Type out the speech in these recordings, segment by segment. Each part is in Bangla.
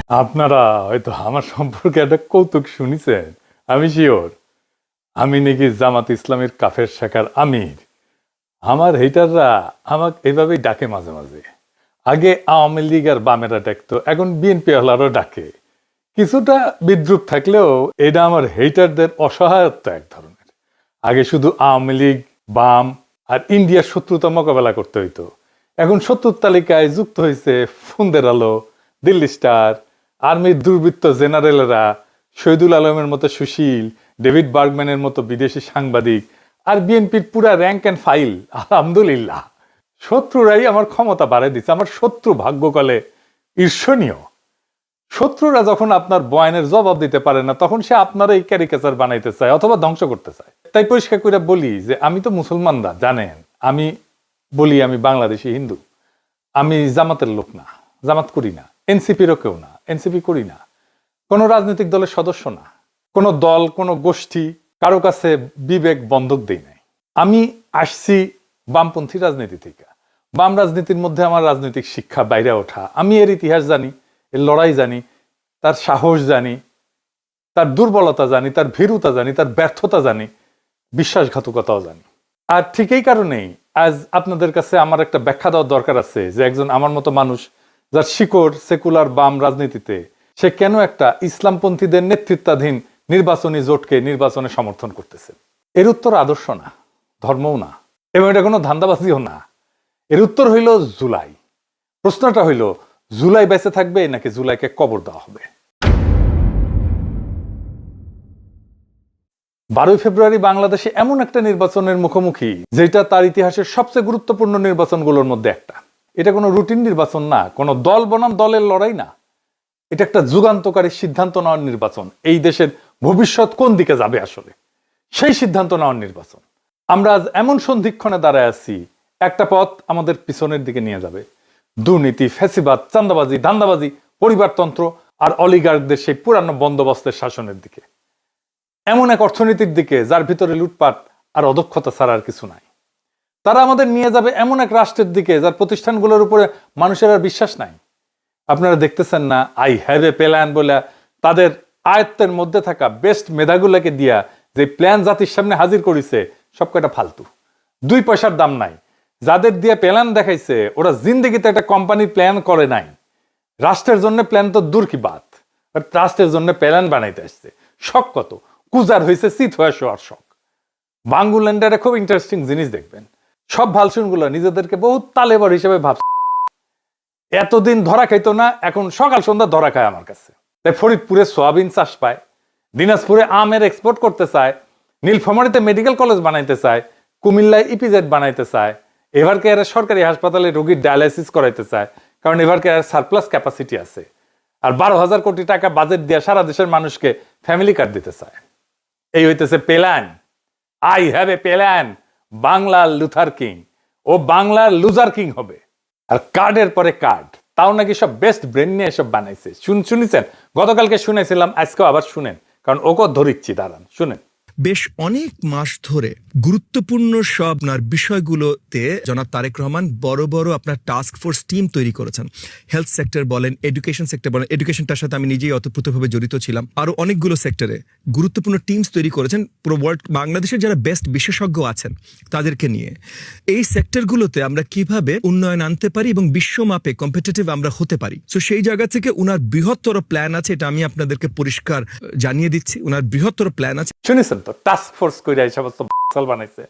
আপনারা হয়তো আমার সম্পর্কে একটা কৌতুক শুনেছেন। আমি শিওর আমি নাকি জামাত ইসলামের কাফের শাখার আমির। আমার হেটাররা আমাকে এভাবেই ডাকে মাঝে মাঝে। আগে আওয়ামী লীগ আর বামেরা ডাকতো, এখন বিএনপি ওয়ালারও ডাকে। কিছুটা বিদ্রুপ থাকলেও এটা আমার হেটারদের অসহায়ত্ব এক ধরনের। আগে শুধু আওয়ামী লীগ, বাম আর ইন্ডিয়ার শত্রুতা মোকাবেলা করতে হইতো। এখন শত্রুর তালিকায় যুক্ত হয়েছে ফোনদের আলো, দিল্লি স্টার, আর্মির দুর্বৃত্ত জেনারেলরা, শহীদুল আলমের মতো সুশীল, ডেভিড বার্গম্যানের মতো বিদেশি সাংবাদিক, আর বিএনপির পুরা র্যাঙ্ক অ্যান্ড ফাইল। আলহামদুলিল্লাহ, শত্রুরাই আমার ক্ষমতা বাড়ায় দিচ্ছে। আমার শত্রু ভাগ্যকালে ঈর্ষণীয়। শত্রুরা যখন আপনার বয়ানের জবাব দিতে পারে না, তখন সে আপনার এই ক্যারিকেচার বানাইতে চায় অথবা ধ্বংস করতে চায়। তাই পরিষ্কার করে বলি যে আমি তো মুসলমানরা জানেন, আমি বলি আমি বাংলাদেশি হিন্দু। আমি জামাতের লোক না, জামাত করি না, এনসিপিরও কেউ না, এনসিপি করি না, কোনো রাজনৈতিক দলের সদস্য না, কোনো দল, কোনো গোষ্ঠী, কারো কাছে বিবেক বন্ধক দেই নাই। আমি আসছি বামপন্থী রাজনীতি থেকে। বাম রাজনীতির মধ্যে আমার রাজনৈতিক শিক্ষা বাইরে ওঠা। আমি এর ইতিহাস জানি, এর লড়াই জানি, তার সাহস জানি, তার দুর্বলতা জানি, তার ভীরুতা জানি, তার ব্যর্থতা জানি, বিশ্বাসঘাতকতাও জানি। আর ঠিক এই কারণেই আজ আপনাদের কাছে আমার একটা ব্যাখ্যা দেওয়ার দরকার আছে যে একজন আমার মতো মানুষ, যার শিকড় সেকুলার বাম রাজনীতিতে, সে কেন একটা ইসলামপন্থীদের নেতৃত্বাধীন নির্বাচনী জোটকে নির্বাচনে সমর্থন করতেছে। এর উত্তর আদর্শ না, ধর্মও না, এবং এটা কোনো ধান্দাবাজিও না। এর উত্তর হইল জুলাই। প্রশ্নটা হইল, জুলাই বেঁচে থাকবে নাকি জুলাইকে কবর দেওয়া হবে? 12 ফেব্রুয়ারি বাংলাদেশে এমন একটা নির্বাচনের মুখোমুখি যেটা তার ইতিহাসের সবচেয়ে গুরুত্বপূর্ণ নির্বাচনগুলোর মধ্যে একটা। এটা কোনো রুটিন নির্বাচন না, কোনো দল বনাম দলের লড়াই না। এটা একটা যুগান্তকারী সিদ্ধান্ত নেওয়ার নির্বাচন। এই দেশের ভবিষ্যৎ কোন দিকে যাবে আসলে, সেই সিদ্ধান্ত নেওয়ার নির্বাচন। আমরা আজ এমন সন্ধিক্ষণে দাঁড়ায় আছি, একটা পথ আমাদের পিছনের দিকে নিয়ে যাবে। দুর্নীতি, ফ্যাসিবাদ, চাঁদাবাজি, ধান্দাবাজি, পরিবারতন্ত্র আর অলিগার্কদের সেই পুরানো বন্দোবস্তের শাসনের দিকে। এমন এক অর্থনীতির দিকে যার ভিতরে লুটপাট আর অদক্ষতা ছাড়া আর কিছু নাই। তারা আমাদের নিয়ে যাবে এমন এক রাষ্ট্রের দিকে যার প্রতিষ্ঠানগুলোর উপরে মানুষের আর বিশ্বাস নাই। আপনারা দেখতেছেন না, আই হ্যাভ এ প্ল্যান বলে তাদের আয়ত্তের মধ্যে থাকা বেস্ট মেধাগুলোকে দিয়া যে প্ল্যান জাতির সামনে হাজির করেছে, সব কয়টা ফালতু, 2 পয়সার দাম নাই। যাদের দিয়ে প্ল্যান দেখাইছে ওরা জিন্দগিতে একটা কোম্পানির প্ল্যান করে নাই। রাষ্ট্রের জন্য প্ল্যান তো দূর কি বাত, রাষ্ট্রের জন্য প্ল্যান বানাইতে আসছে। শখ কত কুজার হয়েছে, চিত হয়ে শোয়ার শখ। বাঙ্গুল্যান্ডারে খুব ইন্টারেস্টিং জিনিস দেখবেন, সব ভালসুনগুলো নিজেদেরকে বহুত তালেবার হিসেবে ভাবছে। এতদিন ধরা খাইতো না, এখন সকাল সন্ধ্যা ধরা খায় আমার কাছে। তাই ফরিদপুরে সোয়াবিন চাষ পায়, দিনাজপুরে আমের এক্সপোর্ট করতে চায়, নীলফামারীতে মেডিকেল কলেজ বানাইতে চায়, কুমিল্লায় ইপিজেড বানাইতে চায়, এভার কেয়ারের সরকারি হাসপাতালে রোগীর ডায়ালাইসিস করাইতে চায়, কারণ এভার কেয়ারের সারপ্লাস ক্যাপাসিটি আছে। আর 12,000 কোটি টাকা বাজেট দিয়ে সারা দেশের মানুষকে ফ্যামিলি কার্ড দিতে চায়। এই হইতেছে plan. I have a plan. বাংলার লুথার কিং ও বাংলার লুজার কিং হবে। আর কার্ডের পরে কার্ড, তাও নাকি সব বেস্ট ব্রেন নিয়ে এসব বানাইছে। শুনেছেন? গতকালকে শুনেছিলাম, আজকেও আবার শুনেন, কারণ ওকে ধরিচ্ছি, দাঁড়ান শুনেন। বেশ অনেক মাস ধরে গুরুত্বপূর্ণ সব আপনার বিষয়গুলোতে জনাব তারেক রহমান বড় বড় আপনার টাস্ক ফোর্স টিম তৈরি করেছেন। হেলথ সেক্টর বলেন, এডুকেশন সেক্টর বলেন, এডুকেশনটার সাথে আমি নিজেই অতপ্রতভাবে জড়িত ছিলাম, আরো অনেকগুলো সেক্টরে গুরুত্বপূর্ণ টিমস তৈরি করেছেন পুরো ওয়ার্ল্ড, বাংলাদেশের যারা বেস্ট বিশেষজ্ঞ আছেন তাদেরকে নিয়ে। এই সেক্টরগুলোতে আমরা কিভাবে উন্নয়ন আনতে পারি এবং বিশ্বমাপে কম্পিটিটিভ আমরা হতে পারি, তো সেই জায়গা থেকে উনার বৃহত্তর প্ল্যান আছে। এটা আমি আপনাদেরকে পরিষ্কার জানিয়ে দিচ্ছি, উনার বৃহত্তর প্ল্যান আছে। শুনেছেন তো, টাস্ক ফোর্স কইরা এই সমস্ত বানাইছে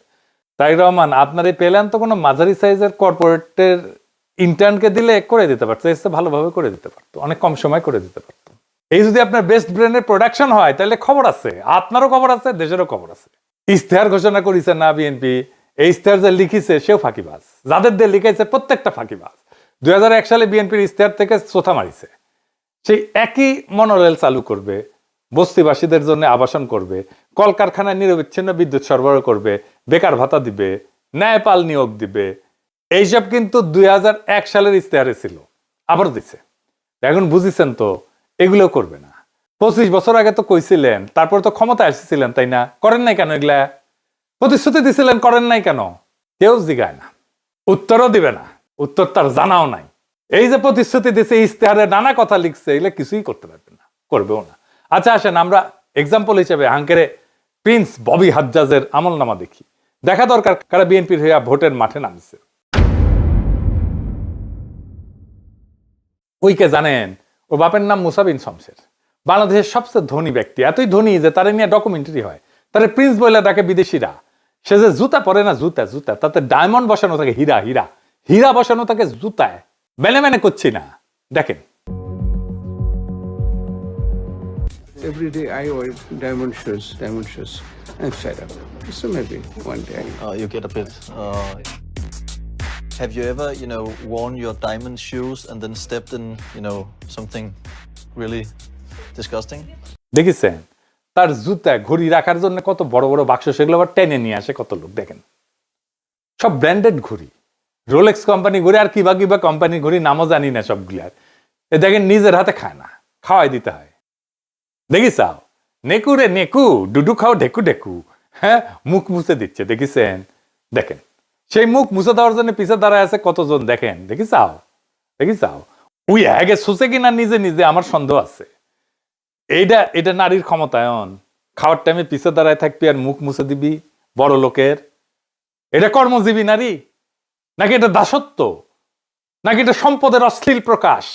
তাই। রহমান, আপনার এই প্ল্যান তো কোনো মাঝারি সাইজের কর্পোরেটের ইন্টার্নকে দিলে করে দিতে পারতো, এসে ভালোভাবে করে দিতে পারতো, অনেক কম সময় করে দিতে পারতো। এই যদি আপনার বেস্ট ব্রেনের প্রোডাকশন হয়, তাহলে খবর আছে, আপনারও খবর আছে, দেশেরও খবর আছে। ইশতেহার ঘোষণা করেছে না বিএনপি, এই ইশতেহার যে লিখিছে সেও ফাঁকিবাজ, যাদের দিয়ে লিখাইছে প্রত্যেকটা ফাঁকিবাজ। 2001 সালে বিএনপির ইশতেহার থেকে চোথা মারিছে। সেই একই মনোরেল চালু করবে, বস্তিবাসীদের জন্য আবাসন করবে, কলকারখানায় নিরবিচ্ছিন্ন বিদ্যুৎ সরবরাহ করবে, বেকার ভাতা দিবে, ন্যায়পাল নিয়োগ দিবে। এইসব কিন্তু 2001 সালের ইশতেহারে ছিল, আবার দিছে। এখন বুঝিছেন তো, এগুলো করবে না। 25 বছর আগে তো কইছিলেন, তারপর তো ক্ষমতায় এসেছিলেন, তাই না? করেন নাই কেন এগুলা? প্রতিশ্রুতি দিছিলেন, করেন নাই কেন? কেউ জিগায় না, উত্তরও দিবে না, উত্তর তার জানাও নাই। এই যে প্রতিশ্রুতি দিচ্ছে, ইশতেহারে নানা কথা লিখছে, এগুলো কিছুই করতে পারবে না, করবেও না। আচ্ছা আসেন আমরা এক্সাম্পল হিসেবে হাঙ্কেরে প্রিন্স ববি হাজ্জাজের আমলনামা দেখি। দেখা দরকার কারা বিএনপির হইয়া ভোটের মাঠে নামছে। ওইকে জানেন, ওর বাপের নাম মুসা বিন শমসের, বাংলাদেশের সবচেয়ে ধনী ব্যক্তি, এতই ধনী যে তারা নিয়ে ডকুমেন্টারি হয়, তারা প্রিন্স বলে ডাকে বিদেশিরা। সে যে জুতা পরে না, জুতা জুতা তাতে ডায়মন্ড বসানো থাকে, হীরা হীরা হীরা বসানো থাকে জুতায়, মেনে করছি না। দেখেন Every day I wear diamond shoes, diamond shoes. I'm fed up. So maybe one day. You get a bit. Have you ever, worn your diamond shoes and then stepped in, something really disgusting? দেখেছেন তার জুতা ঘড়ি রাখার জন্য কত বড় বড় বাক্স, সেগুলো আবার টেনে নিয়ে আসে কত লোক। দেখেন সব ব্র্যান্ডেড ঘড়ি, রোলেক্স কোম্পানি ঘড়ি আর কিবা কিবা কোম্পানির ঘড়ি, নামও জানি না সবগুলার। দেখেন নিজের হাতে খায় না, খাওয়াই দিতে হয়। দেখিসাও নেকু রে নেকু, ডুডু খাও ঢেকু ঢেকু, হ্যাঁ মুখ মুছে দিচ্ছে। দেখিছেন, দেখেন সেই মুখ মুছে দেওয়ার জন্য পিছে দাঁড়ায় আছে কতজন, দেখেন দেখিসাও দেখিসাও। উই আগে সুসে কিনা নিজে নিজে, আমার সন্দেহ আছে। এটা নারীর ক্ষমতায়ন, খাওয়ার টাইমে পিছে দাঁড়ায় থাকবি আর মুখ মুছে দিবি বড় লোকের। এটা কর্মজীবী নারী নাকি এটা দাসত্ব, নাকি এটা সম্পদের অশ্লীল প্রকাশ?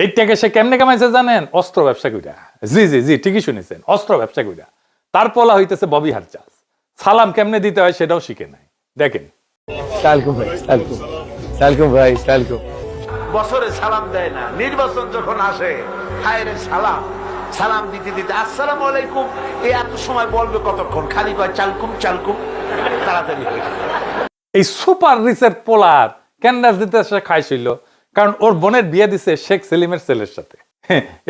এইটাকে সে কেমনে কামাইছে জানেন? অস্ত্র ব্যবসা কইরা। জি জি জি ঠিকই শুনেছেন, অস্ত্র ব্যবসা কইরা। তার পলা হইতেছে ববি হাজ্জাজ। সালাম কেমনে দিতে হয় সেটাও শিখে নাই। দেখেন সালকুম ভাই, সালকুম ভাই, সালকুম। বছরে সালাম দেয় না, নির্বাচন যখন আসে হায় রে সালাম, সালাম দিতে দিতে আসসালামু আলাইকুম, এই এত সময় বলবে কতক্ষণ, খালি কয় চালকুম চালকুম, তাড়াতাড়ি হয়ে যায়। এই সুপার রিচের পোলার ক্যান্ডাস দিতে সে খাইছিল, কারণ ওর বোনের বিয়ে দিছে শেখ সেলিমের ছেলের সাথে।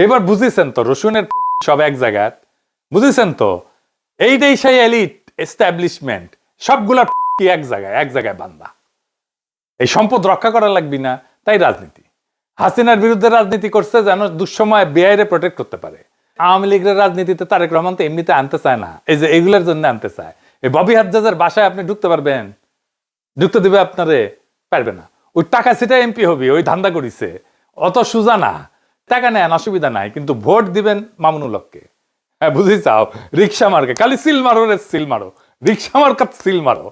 এবার বুঝেছেন তো রসুনের সব এক জায়গায়, বুঝেছেন তো এইটাই সেই এলিট এস্টাবলিশমেন্ট, সবগুলা কি এক জায়গায় বান্দা। এই সম্পদ রক্ষা করা লাগবি না, তাই রাজনীতি। হাসিনার বিরুদ্ধে রাজনীতি করছে যেন দুঃসময় বেআইরে প্রোটেক্ট করতে পারে। আওয়ামী লীগের রাজনীতিতে তারেক রহমান তো এমনিতে আনতে চায় না, এই যে এগুলোর জন্য আনতে চায়। এই ববি হাজ্জাজের বাসায় আপনি ঢুকতে পারবেন? ঢুকতে দিবে আপনারে? পারবে না। ওই টাকা সেটা এমপি হবি, ওই ধান্দা করিছে, অত সুজা না। টাকা নেন অসুবিধা নাই, কিন্তু ভোট দিবেন মামুনুল হককে। হ্যাঁ বুঝি চাও, রিক্সা মার্কে খালি সিল মারো রে সিল মারো, রিক্সা মার্কাত সিল মারো।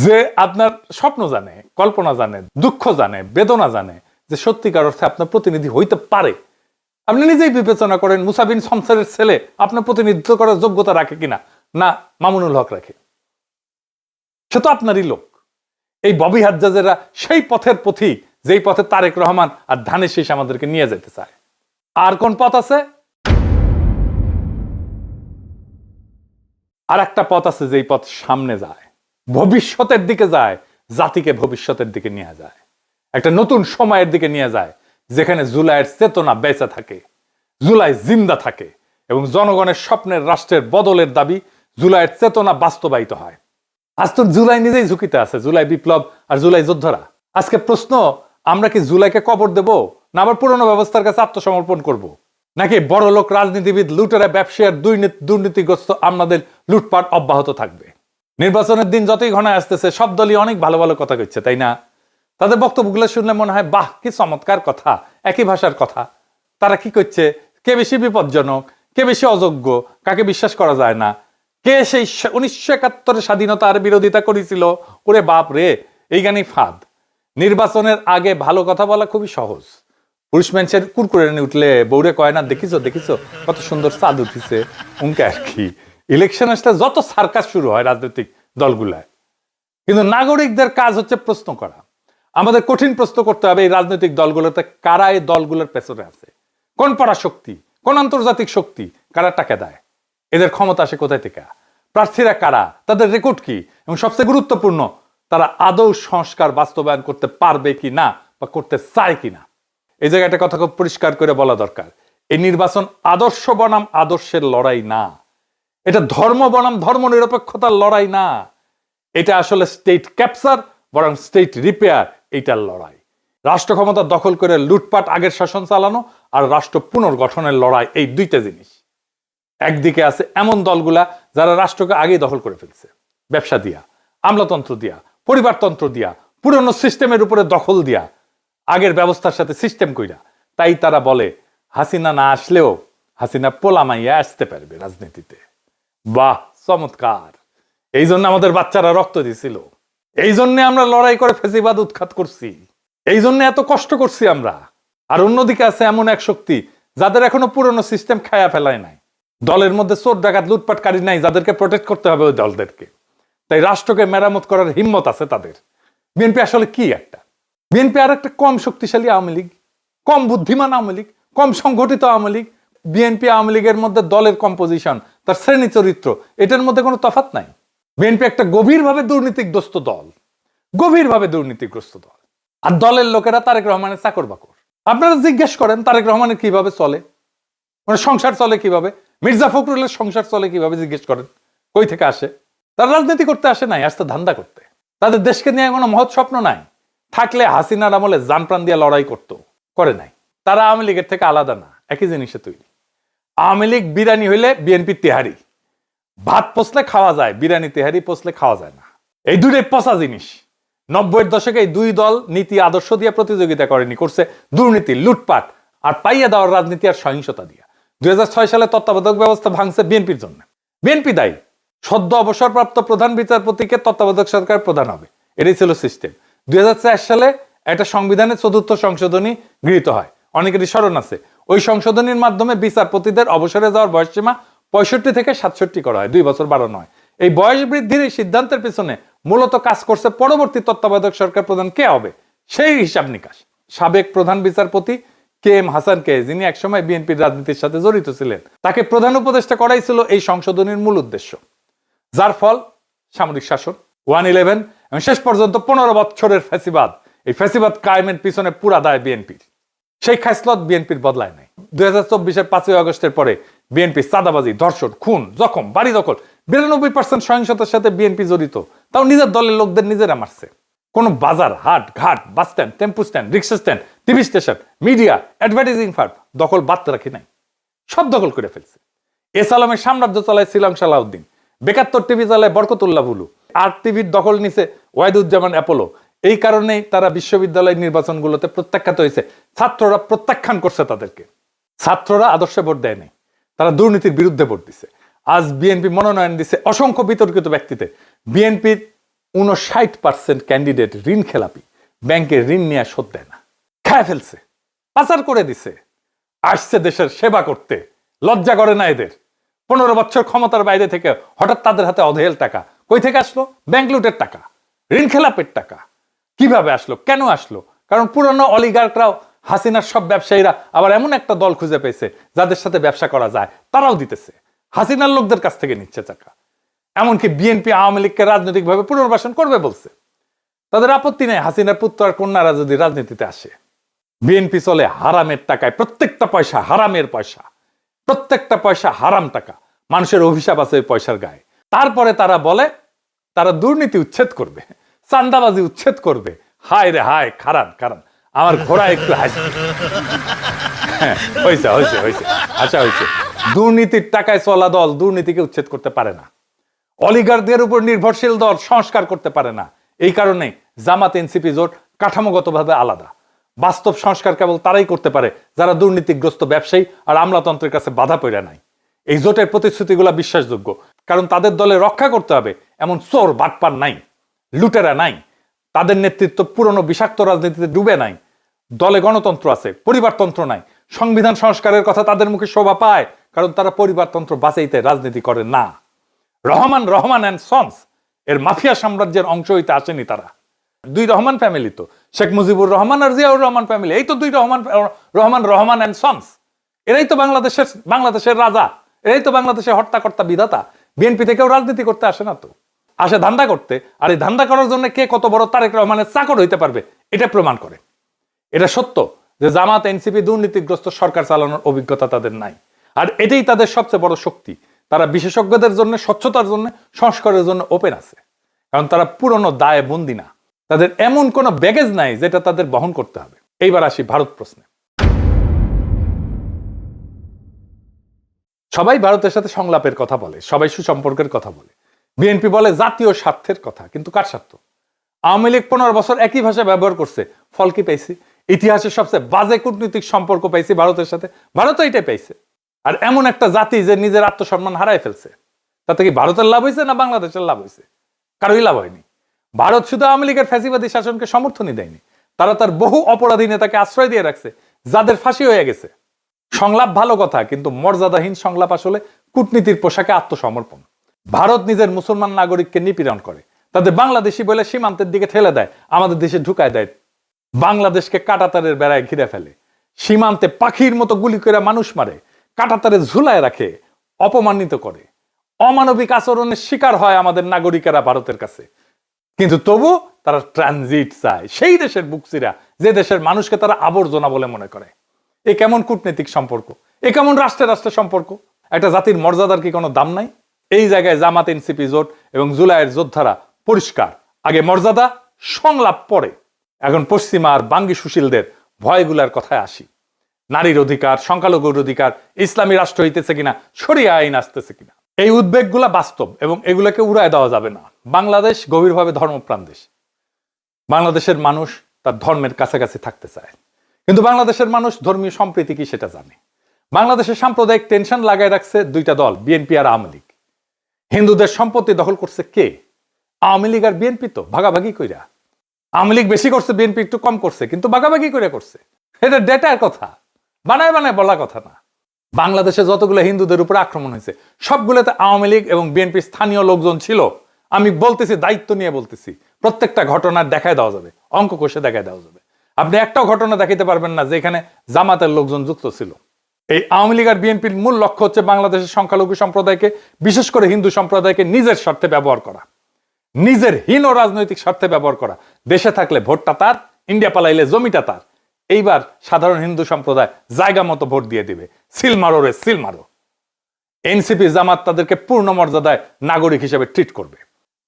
যে আপনার স্বপ্ন জানে, কল্পনা জানে, দুঃখ জানে, বেদনা জানে, যে সত্যিকার অর্থে আপনার প্রতিনিধি হইতে পারে। আপনি নিজেই বিবেচনা করেন মুসা বিন শমসেরের ছেলে আপনার প্রতিনিধিত্ব করার যোগ্যতা রাখে কিনা, না মামুনুল হক রাখে? সে তো আপনারই লোক। এই ববি হাজ্জাজেরা সেই পথের পথিক, যেই পথে তারেক রহমান আর ধানের শীষ আমাদেরকে নিয়ে যেতে চায়। আর কোন পথ আছে? আর একটা পথ আছে, যেই পথ সামনে যায়, ভবিষ্যতের দিকে যায়, জাতিকে ভবিষ্যতের দিকে নিয়ে যায়, একটা নতুন সময়ের দিকে নিয়ে যায়, যেখানে জুলাইয়ের চেতনা বেঁচে থাকে, জুলাই জিন্দা থাকে এবং জনগণের স্বপ্নের রাষ্ট্রের বদলের দাবি জুলাইয়ের চেতনা বাস্তবায়িত হয়। আজ তো জুলাই নিজেই ঝুঁকিতে আছে, জুলাই বিপ্লব আর জুলাই যোদ্ধারা। আজকে প্রশ্ন, আমরা কি জুলাইকে কবর দেব, না আবার পুরনো ব্যবস্থার কাছে আত্মসমর্পণ করব? নাকি বড় লোক রাজনীতিবিদ, লুটেরা, ব্যবসায়ীর দুর্নীতিগ্রস্ত আমাদের লুটপাট অব্যাহত থাকবে? নির্বাচনের দিন যতই ঘনায় আসতেছে, সব দলই অনেক ভালো ভালো কথা কইছে, তাই না? তাদের বক্তব্যগুলো শুনলে মনে হয় বাহ কি চমৎকার কথা, একই ভাষার কথা। তারা কি করছে, কে বেশি বিপজ্জনক, কে বেশি অযোগ্য, কাকে বিশ্বাস করা যায় না, কে সেই 1971 স্বাধীনতার বিরোধিতা করেছিল, ওরে বাপ রে, এই গানই ফাঁদ। নির্বাচনের আগে ভালো কথা বলা খুবই সহজ। পুরুষ মানুষের কুরকুরে উঠলে বউরে কয় না, দেখিছো কত সুন্দর চাঁদ উঠিছে, উনকে আর কি। ইলেকশন আসলে যত সার্কাস শুরু হয় রাজনৈতিক দলগুলায়, কিন্তু নাগরিকদের কাজ হচ্ছে প্রশ্ন করা। আমাদের কঠিন প্রশ্ন করতে হবে এই রাজনৈতিক দলগুলোতে কারা এই দলগুলোর পেছনে আছে, কোন পরাশক্তি, কোন আন্তর্জাতিক শক্তি, কারা টাকা দেয়, এদের ক্ষমতা আসে কোথায় থেকে, প্রার্থীরা কারা, তাদের রেকর্ড কি, এবং সবচেয়ে গুরুত্বপূর্ণ তারা আদৌ সংস্কার বাস্তবায়ন করতে পারবে কি না বা করতে চায় কিনা। এই জায়গায় একটা কথা খুব পরিষ্কার করে বলা দরকার, এই নির্বাচন আদর্শ বনাম আদর্শের লড়াই না, এটা ধর্ম বনাম ধর্ম নিরপেক্ষতার লড়াই না, এটা আসলে স্টেট ক্যাপচার বরং স্টেট রিপেয়ার, এইটার লড়াই। রাষ্ট্র ক্ষমতা দখল করে লুটপাট আগের শাসন চালানো আর রাষ্ট্র পুনর্গঠনের লড়াই, এই দুইটা জিনিস। একদিকে আছে এমন দলগুলা যারা রাষ্ট্রকে আগেই দখল করে ফেলছে, ব্যবসা দিয়া, আমলাতন্ত্র দিয়া, পরিবারতন্ত্র দিয়া, পুরনো সিস্টেমের উপরে দখল দিয়া আগের ব্যবস্থার সাথে সিস্টেম কইরা। তাই তারা বলে হাসিনা না আসলেও হাসিনা পোলামাইয়া আসতে পারবে রাজনীতিতে। বাহ, চমৎকার। এই জন্য আমাদের বাচ্চারা রক্ত দিছিল, এই জন্য আমরা লড়াই করে ফেসিবাদ উৎখাত করছি, এই জন্য এত কষ্ট করছি আমরা। আর অন্যদিকে আছে এমন এক শক্তি যাদের এখনো পুরনো সিস্টেম খায়া ফেলায় নাই, দলের মধ্যে চোর ডাকাত লুটপাটকারী নাই যাদেরকে প্রোটেক্ট করতে হবে ওই দলদেরকে। তাই রাষ্ট্রকে মেরামত করার হিম্মত আছে তাদের। বিএনপি আসলে কি একটা? বিএনপি আর একটা কম শক্তিশালী আওয়ামী লীগ, কম বুদ্ধিমান আওয়ামী লীগ, কম সংগঠিত আওয়ামী লীগ। বিএনপি আওয়ামী লীগের মধ্যে দলের কম্পোজিশন, তার শ্রেণী চরিত্র, এটার মধ্যে কোনো তফাৎ নাই। বিএনপি একটা গভীরভাবে দুর্নীতিগ্রস্ত দল, গভীরভাবে দুর্নীতিগ্রস্ত দল। আর দলের লোকেরা তারেক রহমানের চাকর বাকর। আপনারা জিজ্ঞেস করেন তারেক রহমানের কিভাবে চলে, মানে সংসার চলে কিভাবে, মির্জা ফখরুলের সংসার চলে কিভাবে জিজ্ঞেস করেন। কই থেকে আসে? তারা রাজনীতি করতে আসে নাই, আসতে ধান্দা করতে। তাদের দেশকে নিয়ে কোনো মহৎ স্বপ্ন নাই। থাকলে হাসিনার আমলে জান প্রাণ দিয়ে লড়াই করতো, করে নাই। তারা আওয়ামী লীগের থেকে আলাদা না, একই জিনিসে তৈরি। আওয়ামী লীগ বিরিয়ানি হইলে বিএনপি তেহারি। ভাত পচলে খাওয়া যায়, বিরিয়ানি তেহারি পচলে খাওয়া যায় না। এই দুটোই পচা জিনিস। 90-এর দশকে এই দুই দল নীতি আদর্শ দিয়ে প্রতিযোগিতা করেনি, করছে দুর্নীতি, লুটপাট আর পাইয়া দেওয়ার রাজনীতি আর সহিংসতা দিয়া। 2006 সালে তত্ত্বাবধায়ক ব্যবস্থা ভাঙছে বিএনপির জন্য। বিএনপি দায়ী। সদ্য অবসরপ্রাপ্ত প্রধান বিচারপতিকে তত্ত্বাবধায়ক সরকার প্রধান হবে, এটাই ছিল সিস্টেম। 2004 সালে একটা সংবিধানের 4র্থ সংশোধনী গৃহীত হয়, অনেকেরই স্মরণ আছে। ওই সংশোধনীর মাধ্যমে বিচারপতিদের অবসরে যাওয়ার বয়সসীমা 65 থেকে 67 করা হয়, 2 বছর বাড়ানো হয়। এই বয়স বৃদ্ধির এই সিদ্ধান্তের পেছনে মূলত কাজ করছে পরবর্তী তত্ত্বাবধায়ক সরকার প্রধান কে হবে সেই হিসাব নিকাশ। সাবেক প্রধান বিচারপতি KM হাসানকে, যিনি একসময় বিএনপির রাজনীতির সাথে জড়িত ছিলেন, তাকে প্রধান উপদেষ্টা করাই ছিল এই সংশোধনীর মূল উদ্দেশ্য। যার ফল সামরিক শাসন, 1/11 এবং শেষ পর্যন্ত 15 বছরের ফ্যাসিবাদ। এই ফ্যাসিবাদ কায়েমের পিছনে পুরা দায় বিএনপির। সেই খাসলত বিএনপির বদলায় নাই। 2024-এর 5ই আগস্টের পরে বিএনপি চাঁদাবাজি, ধর্ষণ, খুন, জখম, বাড়ি দখল, 92% সহিংসতার সাথে বিএনপি জড়িত। তাও নিজের দলের লোকদের নিজেরা মারছে। কোন বাজার, হাট, ঘাট, bus stand, tempo stand, rickshaw stand, TV station, media, advertising firm দখল বাড়তে রাখি নাই, সব দখল করে ফেলছে। এস আলমের সাম্রাজ্য চালায় শ্রীলং সালাউদ্দিন, বেকাত্তর টিভি চালায় বরকতুল্লাহ বুলু, আর টিভির দখল নিছে ওয়াহিদুজ্জামান অ্যাপোলো। এই কারণেই তারা বিশ্ববিদ্যালয় নির্বাচনগুলোতে প্রত্যাখ্যাত হয়েছে। ছাত্ররা প্রত্যাখ্যান করছে তাদেরকে। ছাত্ররা আদর্শে ভোট দেয় নাই, তারা দুর্নীতির বিরুদ্ধে ভোট দিছে। আজ বিএনপি মনোনয়ন দিছে অসংখ্য বিতর্কিত ব্যক্তিতে। বিএনপির 59% ক্যান্ডিডেট ঋণ খেলাপি, ব্যাংকের ঋণ নিয়ে শোধ দেয় না, খায় ফেলছে, পাচার করে দিছে। আসছে দেশের সেবা করতে, লজ্জা করে না এদের। 15 বছর ক্ষমতার বাইরে থেকে হঠাৎ তাদের হাতে অধেল টাকা কই থেকে আসলো? ব্যাংক লুটের টাকা, ঋণ খেলাপের টাকা। কিভাবে আসলো, কেন আসলো? কারণ পুরনো অলিগার্করাও, হাসিনার সব ব্যবসায়ীরা আবার এমন একটা দল খুঁজে পেয়েছে যাদের সাথে ব্যবসা করা যায়, তারাও দিতেছে। হাসিনার লোকদের কাছ থেকে নিচ্ছে টাকা। এমনকি বিএনপি আওয়ামী লীগকে রাজনৈতিকভাবে পুনর্বাসন করবে বলছে। তাদের আপত্তি নেই হাসিনার পুত্র আর কন্যারা যদি রাজনীতিতে আসে। বিএনপি চলে হারামের টাকায়, প্রত্যেকটা পয়সা হারামের পয়সা, প্রত্যেকটা পয়সা হারাম টাকা। মানুষের অভিশাপ আছে ওই পয়সার গায়ে। তারপরে তারা বলে তারা দুর্নীতি উচ্ছেদ করবে, চান্দাবাজি উচ্ছেদ করবে। হায় রে হায়, খারান খারান, আমার ঘোড়া একটু হাসি। হয়েছে হয়েছে হয়েছে, আচ্ছা হয়েছে। দুর্নীতির টাকায় চলা দল দুর্নীতিকে উচ্ছেদ করতে পারে না। অলিগারদের উপর নির্ভরশীল দল সংস্কার করতে পারে না। এই কারণে জামাত এনসিপি জোট কাঠামোগতভাবে আলাদা। বাস্তব সংস্কার কেবল তারাই করতে পারে যারা দুর্নীতিগ্রস্ত ব্যবসায়ী আর আমলাতন্ত্রের কাছে বাধা পড়ে নাই। এই জোটের প্রতিশ্রুতিগুলো বিশ্বাসযোগ্য, কারণ তাদের দলে রক্ষা করতে হবে এমন চোর বাটপার নাই, লুটেরা নাই। তাদের নেতৃত্ব পুরনো বিষাক্ত রাজনীতিতে ডুবে নাই। দলে গণতন্ত্র আছে, পরিবারতন্ত্র নাই। সংবিধান সংস্কারের কথা তাদের মুখে শোভা পায়, কারণ তারা পরিবারতন্ত্র বাঁচাইতে রাজনীতি করে না। রহমান অ্যান্ড সন্স এর মাফিয়া সাম্রাজ্যের অংশ হইতে আসেনি তারা। 2 রহমান ফ্যামিলি তো, শেখ মুজিবুর রহমান আর জিয়াউর রহমান ফ্যামিলি, এই তো 2 রহমান অ্যান্ড সন্স। এরাই তো বাংলাদেশের রাজা, এরাই তো বাংলাদেশের হর্তাকর্তা বিধাতা। বিএনপি থেকেও রাজনীতি করতে আসে না তো, আসে ধান্দা করতে। আর এই ধান্দা করার জন্য কে কত বড় তারেক রহমানের চাকর হইতে পারবে এটা প্রমাণ করে। এটা সত্য যে জামাত এনসিপি দুর্নীতিগ্রস্ত সরকার চালানোর অভিজ্ঞতা তাদের নাই। আর এটাই তাদের সবচেয়ে বড় শক্তি। তারা বিশেষজ্ঞদের জন্য, স্বচ্ছতার জন্য, সংস্কারের জন্য ওপেন আছে, কারণ তারা পুরনো দায়ে বন্দী না। তাদের এমন কোনো ব্যাগেজ নাই যেটা তাদের বহন করতে হবে। এইবার আসি ভারত প্রশ্নে। সবাই ভারতের সাথে সংলাপের কথা বলে, সবাই সুসম্পর্কের কথা বলে। বিএনপি বলে জাতীয় স্বার্থের কথা, কিন্তু কার স্বার্থ? আওয়ামী লীগ 15 বছর একই ভাষা ব্যবহার করছে, ফল কি পেয়েছি? ইতিহাসের সবচেয়ে বাজে কূটনৈতিক সম্পর্ক পাইছি ভারতের সাথে, ভারতও এটাই পাইছে। আর এমন একটা জাতি যে নিজের আত্মসম্মান হারায় ফেলছে, তাতে কি ভারতের লাভ হয়েছে না বাংলাদেশের লাভ হয়েছে? কারোই লাভ হয়নি। ভারত শুধু আওয়ামী লীগের ফ্যাসিবাদী শাসনকে সমর্থনই দেয়নি, তারা তার বহু অপরাধী নেতাকে আশ্রয় দিয়ে রাখছে, যাদের ফাঁসি হয়ে গেছে। সংলাপ ভালো কথা, কিন্তু মর্যাদাহীন সংলাপ আসলে কূটনীতির পোশাকে আত্মসমর্পণ। ভারত নিজের মুসলমান নাগরিককে নিপীড়ন করে, তাদের বাংলাদেশি বলে সীমান্তের দিকে ঠেলে দেয়, আমাদের দেশে ঢুকায় দেয়, বাংলাদেশকে কাঁটাতারের বেড়ায় ঘিরে ফেলে, সীমান্তে পাখির মতো গুলি করে মানুষ মারে, কাঁটাতারে ঝুলায় রাখে, অপমানিত করে। অমানবিক আচরণের শিকার হয় আমাদের নাগরিকেরা ভারতের কাছে, কিন্তু তবু তারা ট্রানজিট চায় সেই দেশের বুকসিরা যে দেশের মানুষকে তারা আবর্জনা বলে মনে করে। এ কেমন কূটনৈতিক সম্পর্ক? এ কেমন রাষ্ট্রে রাষ্ট্রের সম্পর্ক? একটা জাতির মর্যাদার কি কোনো দাম নাই? এই জায়গায় জামাত এনসিপি জোট এবং জুলাইয়ের যোদ্ধারা পরিষ্কার, আগে মর্যাদা, সংলাপ পরে। এখন পশ্চিমা আর বাঙ্গি সুশীলদের ভয়গুলার কথায় আসি। নারীর অধিকার, সংখ্যালঘুর অধিকার, ইসলামী রাষ্ট্র হইতেছে কিনা, শরিয়া আইন আসতেছে কিনা, এই উদ্বেগগুলা বাস্তব এবং এগুলোকে উড়ায় দেওয়া যাবে না। বাংলাদেশ গভীরভাবে ধর্মপ্রাণ দেশ। বাংলাদেশের মানুষ তার ধর্মের কাছাকাছি থাকতে চায়, কিন্তু বাংলাদেশের মানুষ ধর্মীয় সম্প্রীতি কি সেটা জানে। বাংলাদেশের সাম্প্রদায়িক টেনশন লাগায় রাখছে দুইটা দল, বিএনপি আর আওয়ামী লীগ। হিন্দুদের সম্পত্তি দখল করছে কে? আওয়ামী লীগ আর বিএনপি তো ভাগাভাগি কইরা। আওয়ামী লীগ বেশি করছে, বিএনপি একটু কম করছে, কিন্তু ভাগাভাগি করে করছে। এটা ডেটার কথা, বানায় বানায় বলা কথা না। বাংলাদেশে যতগুলো হিন্দুদের উপর আক্রমণ হয়েছে সবগুলোতে আওয়ামী লীগ এবং বিএনপির স্থানীয় লোকজন ছিল। আমি বলতেছি, দায়িত্ব নিয়ে বলতেছি, প্রত্যেকটা ঘটনার দেখায় দেওয়া যাবে, অঙ্ক কষে দেখায় দেওয়া যাবে। আপনি একটাও ঘটনা দেখাইতে পারবেন না যেখানে জামাতের লোকজন যুক্ত ছিল। এই আওয়ামী লীগ আর বিএনপির মূল লক্ষ্য হচ্ছে বাংলাদেশের সংখ্যালঘু সম্প্রদায়কে, বিশেষ করে হিন্দু সম্প্রদায়কে নিজের স্বার্থে ব্যবহার করা, নিজের হীন রাজনৈতিক স্বার্থে ব্যবহার করা। দেশে থাকলে ভোটটা তার, ইন্ডিয়া পালাইলে জমিটা তার। এইবার সাধারণ হিন্দু সম্প্রদায় জায়গা মতো ভোট দিয়ে দিবে, সিল মারো রে সিল মারো। এনসিপি জামাত তাদেরকে পূর্ণ মর্যাদায় নাগরিক হিসেবে ট্রিট করবে।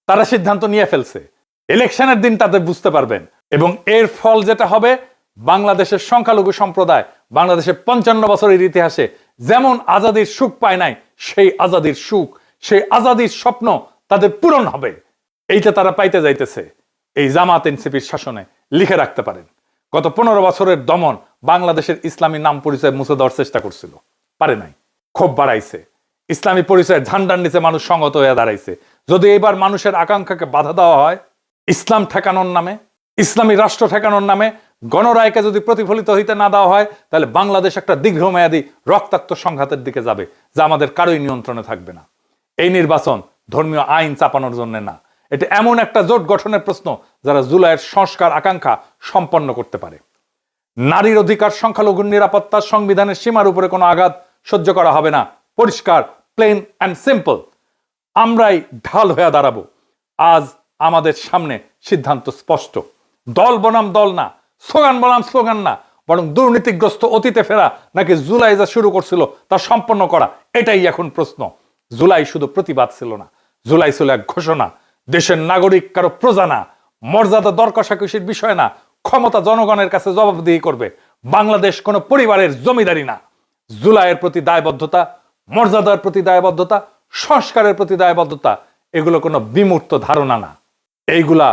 তারা সিদ্ধান্ত নিয়ে ফেলছে, ইলেকশনের দিন তাদের বুঝতে পারবেন। এবং এর ফল যেটা হবে, বাংলাদেশের সংখ্যালঘু সম্প্রদায় বাংলাদেশের 55 বছরের ইতিহাসে যেমন আজাদির সুখ পায় নাই, সেই আজাদির সুখ, সেই আজাদির স্বপ্ন তাদের পূরণ হবে। এইটা তারা পাইতে যাইতেছে এই জামাত এনসিপির শাসনে। লিখে রাখতে পারেন, গত 15 বছরের দমন বাংলাদেশের ইসলামী নাম পরিচয় মুছে দেওয়ার চেষ্টা করছিল, পারে নাই। ক্ষোভ বাড়াইছে, ইসলামী পরিচয়ের ঝান্ডার নিচে মানুষ সংগত হয়ে দাঁড়াইছে। যদি এবার মানুষের আকাঙ্ক্ষাকে বাধা দেওয়া হয়, ইসলাম ঠেকানোর নামে, ইসলামী রাষ্ট্র ঠেকানোর নামে গণরায়কে যদি প্রতিফলিত হইতে না দেওয়া হয়, তাহলে বাংলাদেশ একটা দীর্ঘমেয়াদী রক্তাক্ত সংঘাতের দিকে যাবে, যা আমাদের কারোই নিয়ন্ত্রণে থাকবে না। এই নির্বাচন ধর্মীয় আইন চাপানোর জন্য না, এটা এমন একটা জোট গঠনের প্রশ্ন যারা জুলাইয়ের সংস্কার আকাঙ্ক্ষা সম্পন্ন করতে পারে। নারীর অধিকার, সংখ্যালঘুর নিরাপত্তা, সংবিধানের সীমার উপরে কোনো আঘাত সহ্য করা হবে না। পরিষ্কার, প্লেন অ্যান্ড সিম্পল। আমরাই ঢাল হয়ে দাঁড়াবো। আজ আমাদের সামনে সিদ্ধান্ত স্পষ্ট। দল বনাম দল না, স্লোগান বনাম স্লোগান না, বরং দুর্নীতিগ্রস্ত অতীতে ফেরা নাকি জুলাই যা শুরু করছিল তা সম্পন্ন করা, এটাই এখন প্রশ্ন। জুলাই শুধু প্রতিবাদ ছিল না, জুলাই ছিল এক ঘোষণা। দেশের নাগরিক কারো প্রজা না, মর্যাদা দর কষাকষির বিষয় না, ক্ষমতা জনগণের কাছে জবাবদিহি করবে। বাংলাদেশ কোনো পরিবারের জমিদারি না। জুলাইয়ের প্রতি দায়বদ্ধতা, মর্যাদার প্রতি দায়বদ্ধতা, সংস্কারের প্রতি দায়বদ্ধতা, এগুলো কোনো বিমূর্ত ধারণা না। এইগুলা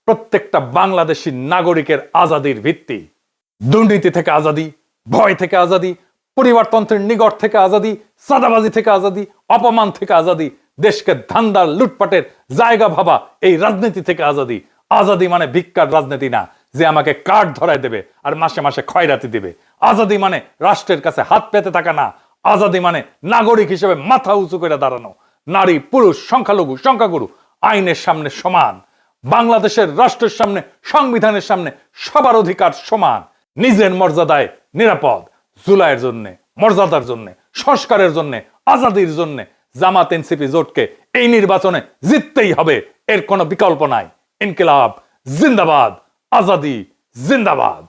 প্রত্যেকটা বাংলাদেশী নাগরিকের আজাদির ভিত্তি। দুর্নীতি থেকে আজাদি, ভয় থেকে আজাদি, পরিবারতন্ত্রের নিগড় থেকে আজাদি, সাদাবাজি থেকে আজাদি, অপমান থেকে আজাদি, দেশকে ধান্দার লুটপাটের জায়গা ভাবা এই রাজনীতি থেকে আজাদি। আজাদি মানে ভিক্ষার রাজনীতি না, যে আমাকে কার্ড ধরায় দেবে আর মাসে মাসে খয়রাতি দেবে। আজাদি মানে রাষ্ট্রের কাছে হাত পেতে থাকা না। আজাদি মানে নাগরিক হিসেবে মাথা উঁচু করে দাঁড়ানো। নারী, পুরুষ, সংখ্যালঘু, সংখ্যাগুরু আইনের সামনে সমান। বাংলাদেশের রাষ্ট্রের সামনে, সংবিধানের সামনে সবার অধিকার সমান। নিজের মর্যাদায় নিরাপদ। জুলাইয়ের জন্য, মর্যাদার জন্য, সংস্কারের জন্য, আজাদির জন্য জামাত এনসিপি জোটকে এই নির্বাচনে জিততেই হবে, এর কোনো বিকল্প নাই। ইনকিলাব জিন্দাবাদ, আজাদি জিন্দাবাদ।